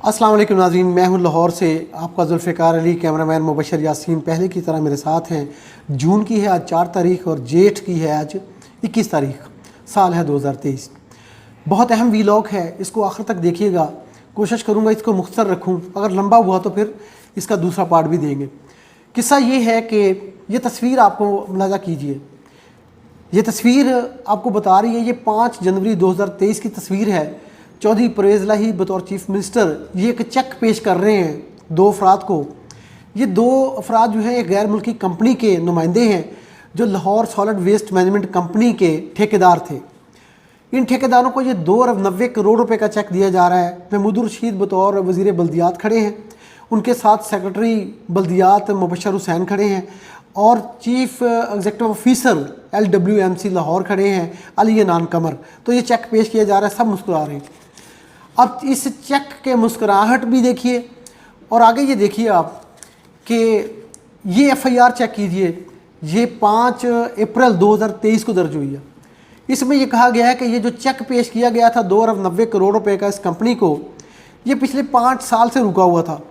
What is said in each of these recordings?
अस्सलाम वालेकुम नाज़रीन, मैं हूं लाहौर से आपका जुल्फ़िकार अली। कैमरामैन मुबशर यासीन पहले की तरह मेरे साथ हैं। जून की है आज 4 तारीख़ और जेठ की है आज 21 तारीख़। साल है 2023। बहुत अहम वीलॉग है, इसको आखिर तक देखिएगा। कोशिश करूँगा इसको मुख्तसर रखूँ, अगर लंबा हुआ तो फिर इसका दूसरा पार्ट भी देंगे। किस्सा ये है कि ये तस्वीर आपको मुलाज़ा कीजिए। ये तस्वीर आपको बता रही है, ये 5 जनवरी 2023 की तस्वीर है। चौधरी परवेज़ इलाही बतौर चीफ मिनिस्टर ये एक चेक पेश कर रहे हैं 2 अफराद को। ये 2 अफराद जो हैं एक गैर मुल्की कंपनी के नुमाइंदे हैं जो Lahore solid waste management company के ठेकेदार थे। इन ठेकेदारों को ये 2 अरब 90 करोड़ रुपए का चेक दिया जा रहा है। महमूद रशीद बतौर वज़ीर बल्दियात खड़े हैं, उनके साथ सेक्रेटरी बल्दियात मुबशर हुसैन खड़े हैं और chief executive officer LWMC Lahore खड़े हैं अली अनान कमर। तो ये चेक पेश किया जा रहा है, सब मुस्कुरा रहे हैं। अब इस चेक के मुस्कुराहट भी देखिए और आगे ये देखिए आप कि ये FIR चेक कीजिए। ये 5 अप्रैल 2023 को दर्ज हुई है। इसमें यह कहा गया है कि ये जो चेक पेश किया गया था 2 अरब 90 करोड़ रुपए का इस कंपनी को, ये पिछले 5 साल से रुका हुआ था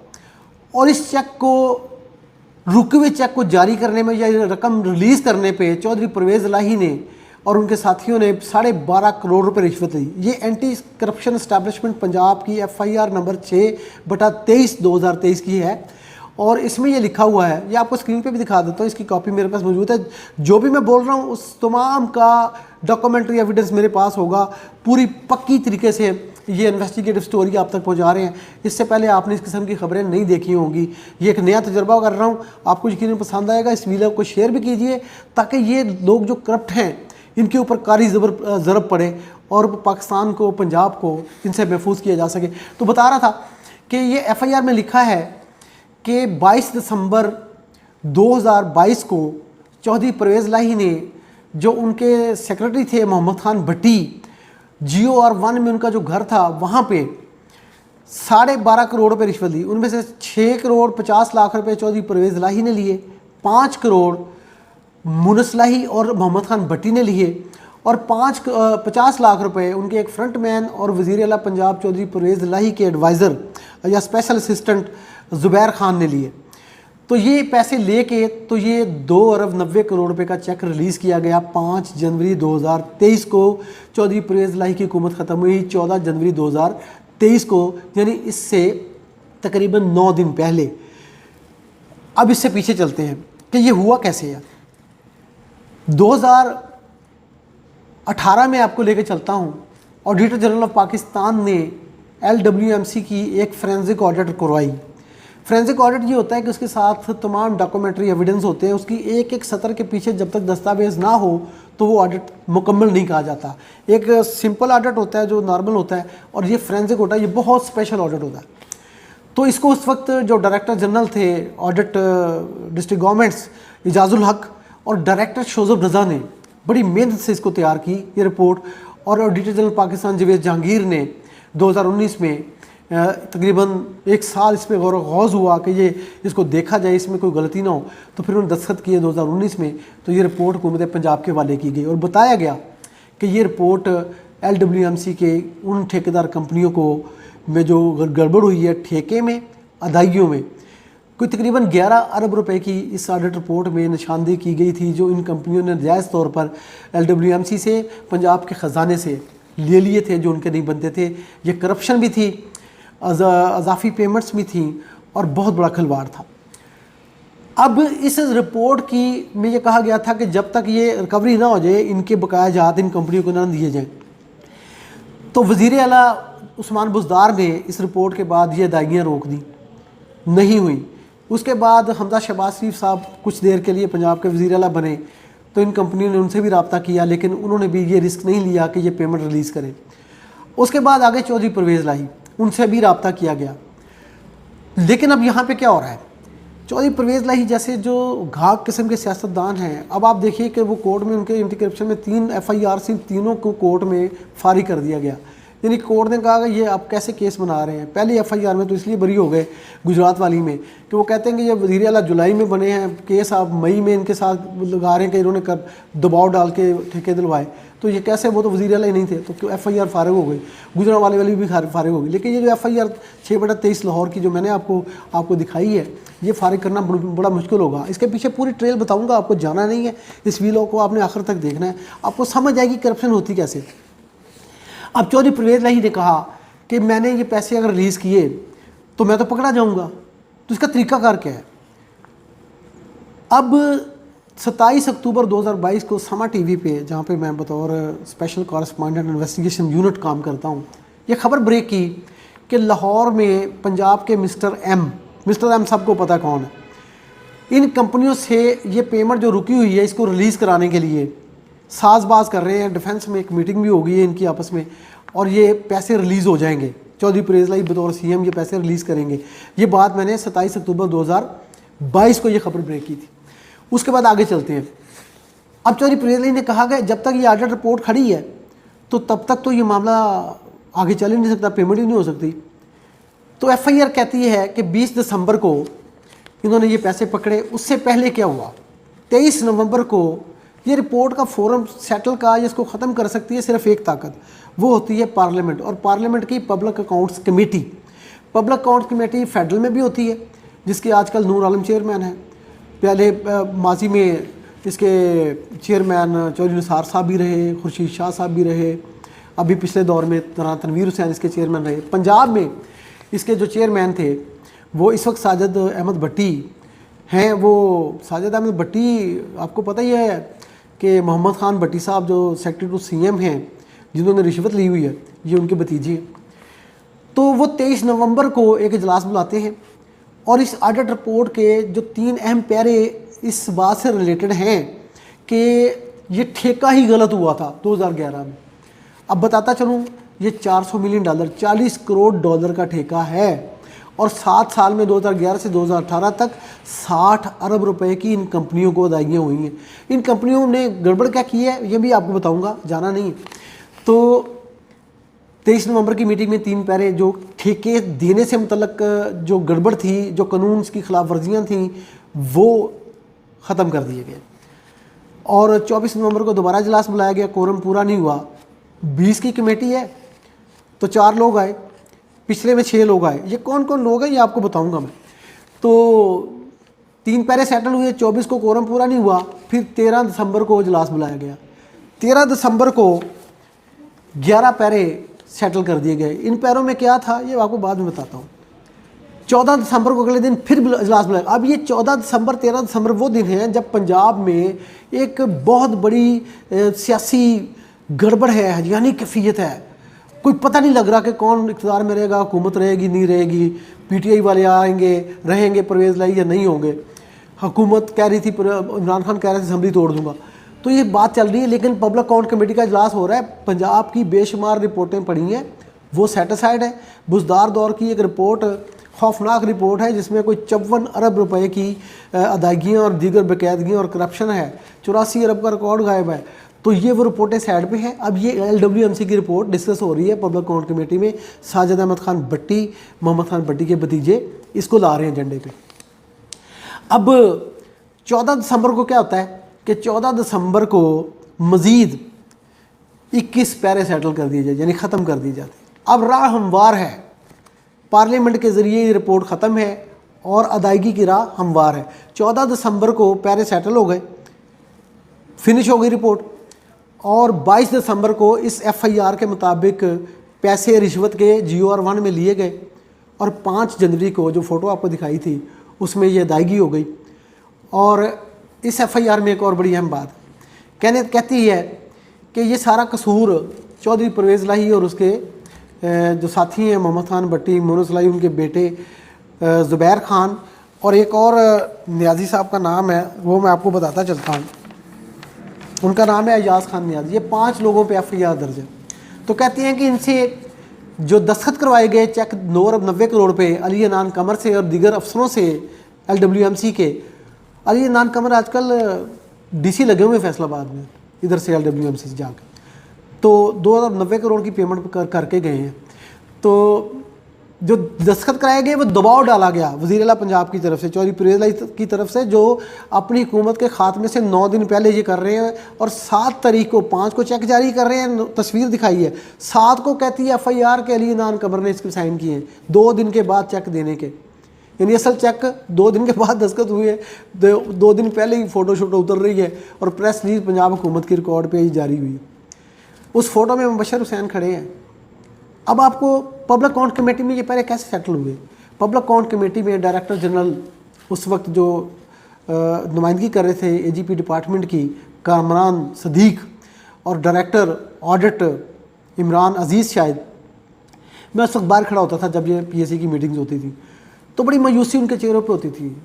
और इस चेक को रुके हुए चेक को जारी करने में या रकम रिलीज़ करने पे चौधरी परवेज़ इलाही ने और उनके साथियों ने 12.5 करोड़ रुपए रिश्वत ली। ये एंटी करप्शन एस्टैब्लिशमेंट पंजाब की FIR नंबर 6/23 2023 की है और इसमें ये लिखा हुआ है। ये आपको स्क्रीन पे भी दिखा देता हूँ, इसकी कॉपी मेरे पास मौजूद है। जो भी मैं बोल रहा हूँ उस तमाम का डॉक्यूमेंट्री एविडेंस मेरे पास होगा। पूरी पक्की तरीके से ये इन्वेस्टिगेटिव स्टोरी आप तक पहुँचा रहे हैं। इससे पहले आपने इस किस्म की खबरें नहीं देखी होंगी। ये एक नया तजर्बा कर रहा हूँ, आपको यकीनन पसंद आएगा। इस वीडियो को शेयर भी कीजिए ताकि ये लोग जो करप्ट हैं इनके ऊपर कारी ज़रब पड़े और पाकिस्तान को, पंजाब को इनसे महफूज किया जा सके। तो बता रहा था कि ये FIR में लिखा है कि 22 दिसंबर 2022 को चौधरी परवेज़ इलाही ने, जो उनके सेक्रेटरी थे मोहम्मद खान भट्टी, GOR1 में उनका जो घर था वहाँ पे 12.5 करोड़ रुपये रिश्वत ली। उनमें से 6 करोड़ 50 लाख रुपए चौधरी परवेज़ इलाही ने लिए, 5 करोड़ मुनस इलाही और मोहम्मद खान भट्टी ने लिए और 50 लाख रुपए उनके एक फ्रंट मैन और वज़ीर आला पंजाब चौधरी परवेज़ इलाही के एडवाइज़र या स्पेशल असिस्टेंट ज़ुबैर खान ने लिए। तो ये पैसे लेके तो ये 2 अरब 90 करोड़ रुपए का चेक रिलीज़ किया गया 5 जनवरी 2023 को। चौधरी परवेज़ इलाही की हुकूमत ख़त्म हुई 14 जनवरी 2023 को, यानी इससे तकरीबन 9 दिन पहले। अब इससे पीछे चलते हैं कि ये हुआ कैसे है। 2018 में आपको लेके चलता हूँ। ऑडिटर जनरल ऑफ पाकिस्तान ने LWMC की एक फोरेंसिक ऑडिट करवाई। फोरेंसिक ऑडिट ये होता है कि उसके साथ तमाम डॉक्यूमेंट्री एविडेंस होते हैं। उसकी एक एक सतर के पीछे जब तक दस्तावेज़ ना हो तो वो ऑडिट मुकम्मल नहीं कहा जाता। एक सिंपल ऑडिट होता है जो नॉर्मल होता है और ये फोरेंसिक होता है, ये बहुत स्पेशल ऑडिट होता है। तो इसको उस वक्त जो डायरेक्टर जनरल थे ऑडिट डिस्ट्रिक्ट गवर्नमेंट्स इजाज़ुल हक और डायरेक्टर शोज़ब रज़ा ने बड़ी मेहनत से इसको तैयार की ये रिपोर्ट। और ऑडिटर जनरल पाकिस्तान जवेद जहांगीर ने 2019 में तकरीबन 1 साल इस पर गौर गौज़ हुआ कि ये इसको देखा जाए, इसमें कोई गलती ना हो। तो फिर उन्होंने दस्तखत किए 2019 में। तो ये रिपोर्ट हुकूमत पंजाब के हवाले की गई और बताया गया कि ये रिपोर्ट LWMC के उन ठेकेदार कंपनियों को में जो गड़बड़ हुई है ठेके में, अदायगियों में, कोई तकरीबन 11 अरब रुपए की इस ऑडिट रिपोर्ट में निशानदेही की गई थी, जो इन कंपनियों ने जायज़ तौर पर LWMC से, पंजाब के ख़जाने से ले लिए थे, जो उनके नहीं बनते थे। ये करप्शन भी थी, अजाफी पेमेंट्स भी थी और बहुत बड़ा खिलवाड़ था। अब इस रिपोर्ट की में ये कहा गया था कि जब तक ये रिकवरी ना हो जाए इनके बकाया जात इन कंपनियों को ना दिए जाएँ। तो वज़ीर आला उस्मान बुज़दार ने इस रिपोर्ट के बाद ये अदायगियाँ रोक दी, नहीं हुई। उसके बाद हमजा शहबाज शरीफ साहब कुछ देर के लिए पंजाब के वज़ीर आला बने तो इन कंपनियों ने उनसे भी रब्ता किया, लेकिन उन्होंने भी ये रिस्क नहीं लिया कि ये पेमेंट रिलीज़ करें। उसके बाद आगे चौधरी परवेज़ इलाही, उनसे भी रब्ता किया गया। लेकिन अब यहाँ पे क्या हो रहा है, चौधरी परवेज़ इलाही जैसे जो घाक किस्म के सियासतदान हैं, अब आप देखिए कि वो कोर्ट में उनके एंटी करप्शन में 3 FIR सिर्फ तीनों को कोर्ट में फारिग कर दिया गया। यानी कोर्ट ने कहा कि ये आप कैसे केस बना रहे हैं। पहली एफआईआर में तो इसलिए बरी हो गए गुजरात वाली में कि वो कहते हैं कि ये वज़ीर आला जुलाई में बने हैं, केस आप मई में इनके साथ लगा रहे हैं कि इन्होंने कर दबाव डाल के ठेके दिलवाए, तो ये कैसे, वो तो वज़ीर आला ही नहीं थे, तो एफआईआर फारिग हो गई, गुजरात वाली भी फारिग हो गई। लेकिन ये जो एफआईआर 6/23 लाहौर की जो मैंने आपको दिखाई है, ये फारिग करना बड़ा मुश्किल होगा। इसके पीछे पूरी ट्रेल बताऊँगा, आपको जाना नहीं है, इस वीडियो को आपने आखिर तक देखना है, आपको समझ आएगी करप्शन होती कैसे। अब चौधरी परवेज़ इलाही ने कहा कि मैंने ये पैसे अगर रिलीज़ किए तो मैं तो पकड़ा जाऊंगा, तो इसका तरीकाकार क्या है। अब 27 अक्टूबर 2022 को समा टीवी पे, जहाँ पे मैं बतौर स्पेशल कॉरेस्पॉन्डेंट इन्वेस्टिगेशन यूनिट काम करता हूँ, ये खबर ब्रेक की कि लाहौर में पंजाब के मिस्टर एम सबको पता कौन है, इन कंपनियों से ये पेमेंट जो रुकी हुई है इसको रिलीज़ कराने के लिए साजबाज कर रहे हैं। डिफेंस में एक मीटिंग भी हो गई है इनकी आपस में, और ये पैसे रिलीज़ हो जाएंगे। चौधरी परवेज़ इलाही बतौर सीएम ये पैसे रिलीज़ करेंगे। ये बात मैंने 27 अक्टूबर 2022 को ये खबर ब्रेक की थी। उसके बाद आगे चलते हैं। अब चौधरी परवेज़ इलाही ने कहा कि जब तक ये ऑडिट रिपोर्ट खड़ी है तो तब तक तो ये मामला आगे चल ही नहीं सकता, पेमेंट ही नहीं हो सकती। तो एफआईआर कहती है कि 20 दिसंबर को इन्होंने ये पैसे पकड़े। उससे पहले क्या हुआ, 23 नवंबर को ये रिपोर्ट का फोरम सेटल का, जिसको ख़त्म कर सकती है सिर्फ एक ताकत, वो होती है पार्लियामेंट, और पार्लियामेंट की public accounts committee. Public accounts committee federal में भी होती है, जिसके आजकल नूर आलम चेयरमैन हैं। पहले माजी में इसके चेयरमैन चौधरी निसार साहब भी रहे, खुर्शीद शाह साहब भी रहे, अभी पिछले दौर में तनवीर हुसैन इसके चेयरमैन रहे। पंजाब में इसके जो चेयरमैन थे वो इस वक्त साजिद अहमद भट्टी हैं। वो साजिद अहमद भट्टी आपको पता ही है कि मोहम्मद खान भट्टी साहब जो सेक्रेटरी टू सीएम हैं, जिन्होंने रिश्वत ली हुई है, ये उनके भतीजे। तो वो 23 नवंबर को एक इजलास बुलाते हैं और इस ऑडिट रिपोर्ट के जो 3 अहम पैरे इस बात से रिलेटेड हैं कि ये ठेका ही गलत हुआ था 2011 में। अब बताता चलूँ, ये $400 मिलियन, $40 करोड़ का ठेका है, और 7 साल में 2011 से 2018 तक 60 अरब रुपए की इन कंपनियों को अदायगियाँ हुई हैं। इन कंपनियों ने गड़बड़ क्या की है ये भी आपको बताऊंगा, जाना नहीं। तो 23 नवंबर की मीटिंग में 3 पैरे जो ठेके देने से मुतल्लक जो गड़बड़ थी, जो कानून की खिलाफ वर्जियाँ थी, वो ख़त्म कर दिए गए। और 24 नवंबर को दोबारा इजलास बुलाया गया, कोरम पूरा नहीं हुआ। 20 की कमेटी है तो 4 लोग आए, पिछले में 6 लोग आए। ये कौन कौन लोग हैं ये आपको बताऊंगा मैं। तो 3 पैरे सेटल हुए, 24 को कोरम पूरा नहीं हुआ, फिर 13 दिसंबर को इजलास बुलाया गया। 13 दिसंबर को 11 पैरे सेटल कर दिए गए। इन पैरों में क्या था ये आपको बाद में बताता हूँ। 14 दिसंबर को अगले दिन फिर इजलास बुलाया। अब ये 14 दिसंबर 13 दिसंबर वो दिन हैं जब पंजाब में एक बहुत बड़ी सियासी गड़बड़ है, यानी कैफियत है। कोई पता नहीं लग रहा कि कौन इक़्तिदार में रहेगा, हुकूमत रहेगी नहीं रहेगी, पीटीआई वाले आएंगे रहेंगे परवेज़ इलाही या नहीं होंगे। हुकूमत कह रही थी, इमरान खान कह रहे थे असम्बली तोड़ दूंगा, तो ये बात चल रही है। लेकिन पब्लिक अकाउंट कमेटी का इजलास हो रहा है, पंजाब की बेशुमार रिपोर्टें पड़ी हैं, वो सेटिस्फाइड है। बुजदार दौर की एक रिपोर्ट, खौफनाक रिपोर्ट है, जिसमें कोई 54 अरब रुपए की अदायगियाँ और दीगर बेकायदगियाँ और करप्शन है, 84 अरब का रिकॉर्ड गायब है। तो ये वो रिपोर्टें साइड पे हैं। अब ये LWMC की रिपोर्ट डिस्कस हो रही है पब्लिक अकाउंट कमेटी में। साजिद अहमद खान भट्टी, मोहम्मद खान भट्टी के भतीजे इसको ला रहे हैं एजेंडे पे। अब 14 दिसंबर को क्या होता है कि 14 दिसंबर को मज़ीद 21 पैरे सेटल कर दिए जाए, यानी ख़त्म कर दिए जाते। अब राह हमवार है, पार्लियामेंट के ज़रिए ये रिपोर्ट ख़त्म है और अदायगी की राह हमवार है। 14 दिसंबर को पैरे सेटल हो गए, फिनिश हो गई रिपोर्ट, और 22 दिसंबर को इस FIR के मुताबिक पैसे रिश्वत के GOR1 में लिए गए, और 5 जनवरी को जो फ़ोटो आपको दिखाई थी उसमें ये अदायगी हो गई। और इस FIR में एक और बड़ी अहम बात कहती है कि ये सारा कसूर चौधरी परवेज़ इलाही और उसके जो साथी हैं मोहम्मद खान भट्टी, मोनस इलाही, उनके बेटे ज़ुबैर खान, और एक और नियाज़ी साहब का नाम है, वो मैं आपको बताता चलता हूँ, उनका नाम है एजाज खान नियाज़ी। ये 5 लोगों पे FIR दर्ज है। तो कहती हैं कि इनसे जो दस्तखत करवाए गए चेक 9 अरब 90 करोड़ पे अली अनान कमर से और दीगर अफसरों से LWMC के। अली अनान कमर आजकल DC लगे हुए फैसलाबाद में, इधर से LWMC से जाकर। तो 2090 करोड़ की पेमेंट करके गए हैं। तो जो दस्तखत कराए गए वो दबाव डाला गया वज़ीर आला पंजाब की तरफ से, चौधरी परवेज़ की तरफ से, जो अपनी हुकूमत के खात्मे से 9 दिन पहले ये कर रहे हैं। और 7 तारीख को 5 को चेक जारी कर रहे हैं, तस्वीर दिखाई है। 7 को कहती है FIR के अली नान कमर ने इसके साइन किए हैं 2 दिन के बाद चेक देने के, यानी असल चेक 2 दिन के बाद दस्तखत हुए, 2 दिन पहले ही फ़ोटो शोटो उतर रही है और प्रेस रिलीज पंजाब हुकूमत की रिकॉर्ड पे ही जारी हुई है। उस फोटो में मुबशर हुसैन खड़े हैं। अब आपको पब्लिक अकाउंट कमेटी में ये पहले कैसे सेटल हुए? पब्लिक अकाउंट कमेटी में डायरेक्टर जनरल उस वक्त जो नुमाइंदगी कर रहे थे AGP डिपार्टमेंट की, कामरान सदीक, और डायरेक्टर ऑडिट इमरान अजीज़, शायद मैं उस वक्त बाहर खड़ा होता था जब ये PSC की मीटिंग्स होती थी, तो बड़ी मायूसी उनके चेहरों पे होती थी।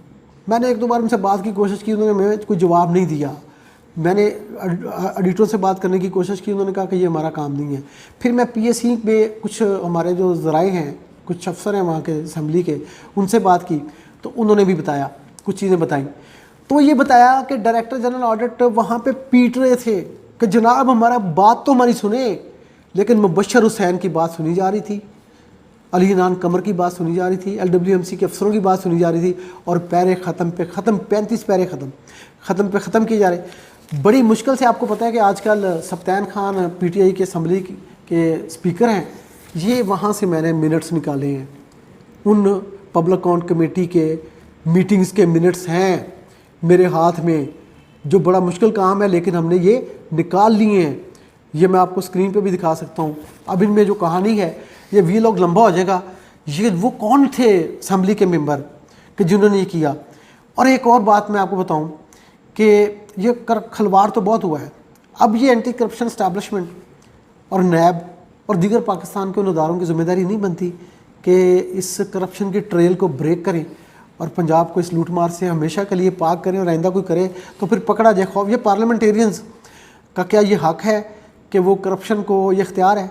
मैंने 1-2 बार उनसे बात की कोशिश की, उन्होंने मुझे कोई जवाब नहीं दिया। मैंने एडिटर से बात करने की कोशिश की, उन्होंने कहा कि ये हमारा काम नहीं है। फिर मैं PSC में कुछ हमारे जो ज़राए हैं, कुछ अफसर हैं वहाँ के असम्बली के, उनसे बात की तो उन्होंने भी बताया, कुछ चीज़ें बताई। तो ये बताया कि डायरेक्टर जनरल ऑडिट वहाँ पे पीट रहे थे कि जनाब हमारा बात तो हमारी सुने, लेकिन मुबशर हुसैन की बात सुनी जा रही थी, अली नान कमर की बात सुनी जा रही थी, LWMC के अफसरों की बात सुनी जा रही थी, और पैरे ख़त्म पे ख़त्म, 35 पैरे ख़त्म किए जा रहे। बड़ी मुश्किल से, आपको पता है कि आजकल सफ्तान खान PTI के असम्बली के स्पीकर हैं, ये वहाँ से मैंने मिनट्स निकाले हैं, उन पब्लिक अकाउंट कमेटी के मीटिंग्स के मिनट्स हैं मेरे हाथ में, जो बड़ा मुश्किल काम है, लेकिन हमने ये निकाल लिए हैं। ये मैं आपको स्क्रीन पे भी दिखा सकता हूँ। अब इनमें जो कहानी है, ये वीलॉग लंबा हो जाएगा। ये वो कौन थे असम्बली के मेंबर कि जिन्होंने ये किया। और एक और बात मैं आपको बताऊं कि ये खलवाड़ तो बहुत हुआ है। अब ये एंटी करप्शन एस्टैब्लिशमेंट और नैब और दीगर पाकिस्तान के उन इदारों की जिम्मेदारी नहीं बनती कि इस करप्शन की ट्रेल को ब्रेक करें और पंजाब को इस लूट मार से हमेशा के लिए पाक करें, और आइंदा कोई करे तो फिर पकड़ा जाए खौफ। ये पार्लियामेंटेरियंस का क्या ये हक़ है कि वो करप्शन को, ये इख्तियार है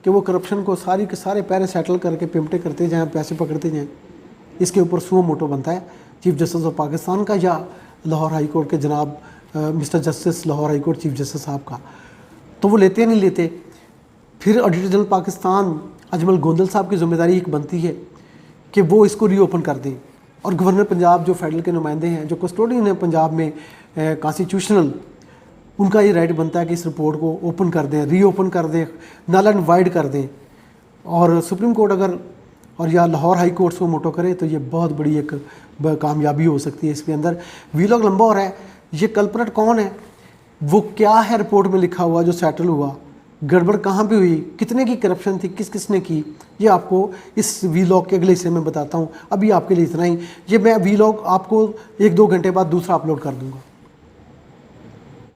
कि वो करप्शन को सारी के सारे पैरे सेटल करके पेमटे करते जाएँ, पैसे पकड़ते जाएँ? इसके ऊपर सुओ मोटो बनता है चीफ जस्टिस ऑफ पाकिस्तान का या लाहौर हाई कोर्ट के जनाब mister justice Lahore high court chief justice साहब का। तो वो लेते नहीं लेते। फिर ऑडिटर जनरल पाकिस्तान अजमल गोंदल साहब की ज़िम्मेदारी एक बनती है कि वो इसको रीओपन कर दें, और गवर्नर पंजाब जो फेडरल के नुमाइंदे हैं, जो कस्टोडियन हैं पंजाब में कॉन्स्टिट्यूशनल, उनका ये राइट बनता है कि इस रिपोर्ट को ओपन कर दें, रीओपन कर दें, नल एंड वाइड कर दें। और सुप्रीम कोर्ट अगर और या लाहौर हाई कोर्ट को मोटो करे तो ये बहुत बड़ी एक कामयाबी हो सकती है। इसके अंदर वीलॉग लंबा हो रहा है। ये कल्परेट कौन है, वो क्या है रिपोर्ट में लिखा हुआ जो सेटल हुआ, गड़बड़ कहाँ पे हुई, कितने की करप्शन थी, किस किसने की, ये आपको इस वीलॉग के अगले हिस्से में बताता हूँ। अभी आपके लिए इतना ही। ये मैं वीलॉग आपको 1-2 घंटे बाद दूसरा अपलोड कर दूँगा।